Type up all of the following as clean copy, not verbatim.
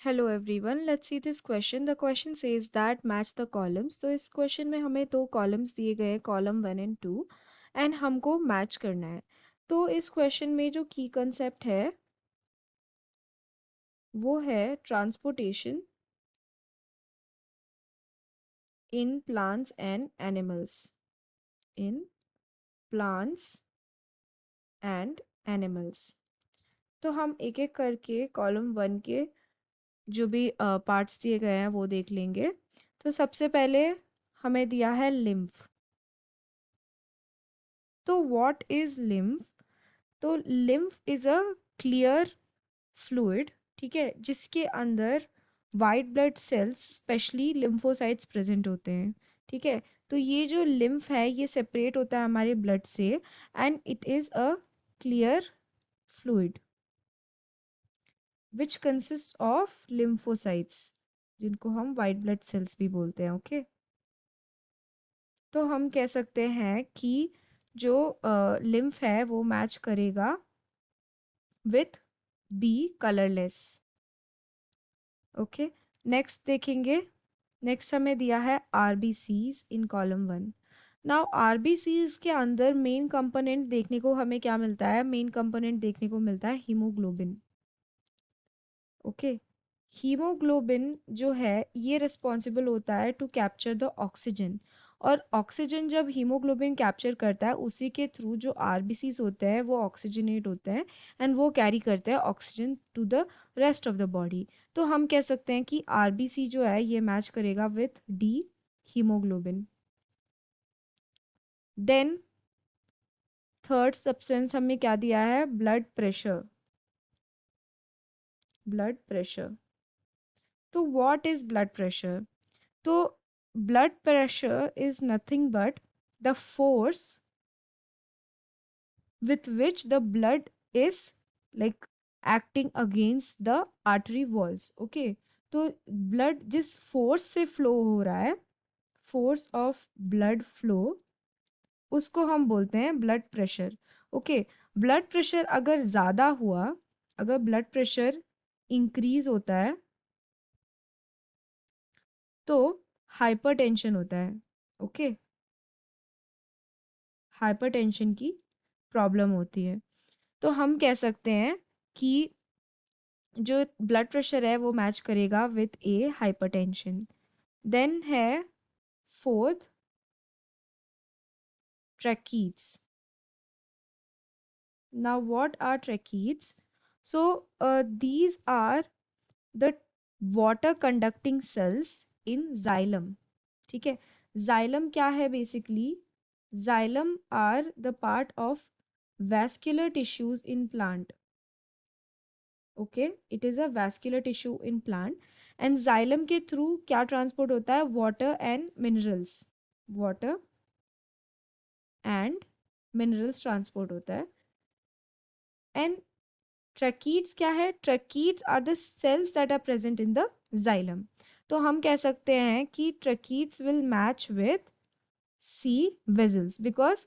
Hello everyone, let's see this question. The question says that match the columns. तो इस question में हमें दो कॉलम्स दिए गए हैं, कॉलम 1 and 2, एंड हमको मैच करना है. तो इस क्वेश्चन में जो की कंसेप्ट है वो है transportation in plants and animals. In plants and animals. तो हम एक एक करके कॉलम 1 के जो भी पार्ट्स दिए गए हैं वो देख लेंगे. तो सबसे पहले हमें दिया है लिम्फ. तो व्हाट इज लिम्फ? तो lymph is a clear fluid, ठीक है, जिसके अंदर white blood cells specially lymphocytes present होते हैं. ठीक है, तो ये जो लिम्फ है ये सेपरेट होता है हमारे ब्लड से and it is a clear fluid which consist of lymphocytes, जिनको हम वाइट ब्लड सेल्स भी बोलते हैं. ओके, तो हम कह सकते हैं कि जो लिम्फ है वो मैच करेगा with B colourless. Okay, next देखेंगे. नेक्स्ट हमें दिया है RBCs in column 1. Now RBCs के अंदर मेन कंपोनेंट देखने को हमें क्या मिलता है? मेन कंपोनेंट देखने को मिलता है हीमोग्लोबिन. ओके, हीमोग्लोबिन जो है ये रिस्पॉन्सिबल होता है टू कैप्चर द ऑक्सीजन. और ऑक्सीजन जब हीमोग्लोबिन कैप्चर करता है उसी के थ्रू जो आरबीसीज होते हैं वो ऑक्सीजनेट होते हैं एंड वो कैरी करते हैं oxygen to the rest of the body. तो हम कह सकते हैं कि आरबीसी जो है ये मैच करेगा with D, haemoglobin. Then third substance हमें क्या दिया है? Blood pressure. Blood pressure. तो व्हाट इज ब्लड प्रेशर? तो blood pressure is nothing but the force with which the blood is like acting against the artery walls. Okay, तो blood जिस force से flow हो रहा है, force of blood flow, उसको हम बोलते हैं blood pressure. Okay, blood pressure अगर ज़्यादा हुआ, अगर blood pressure increase होता है तो hypertension होता है. Okay, hypertension की प्रॉब्लम होती है. तो हम कह सकते हैं कि जो ब्लड प्रेशर है वो मैच करेगा विथ ए हाइपरटेंशन. देन है fourth, tracheids. Now what are tracheids? So these are the water conducting cells in xylem. ठीक है, xylem क्या है बेसिकली? xylem are the part of vascular tissues in plant. Okay, it is a vascular tissue in plant and xylem के through क्या transport होता है? Water and minerals. Water and minerals transport होता है. एंड ट्रैकीड्स क्या है? Tracheids are the cells that are present in the xylem. तो हम कह सकते हैं कि tracheids will match with C, vessels, because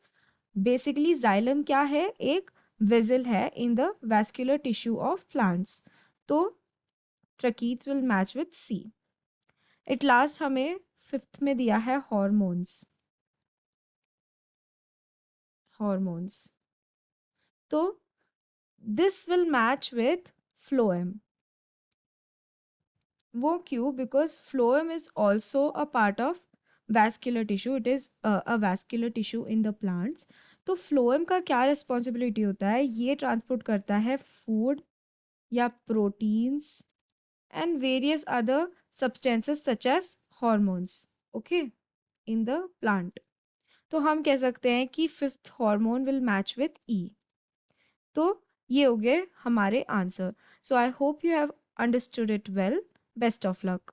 basically xylem क्या है? एक वेजल है in the vascular tissue of plants. तो tracheids will match with C. At last हमें फिफ्थ में दिया है हॉर्मोन्स. हॉर्मोन्स, तो this will match with phloem. वो क्यों? Because phloem is also a part of vascular tissue. It is a vascular tissue in the plants. तो phloem का क्या रिस्पॉन्सिबिलिटी होता है? ये ट्रांसपोर्ट करता है फूड या proteins and various other substances such as hormones, okay, in the plant. तो हम कह सकते हैं कि fifth hormone will match with E. तो ये हो गए हमारे answer. So I hope you have understood it well. Best of luck.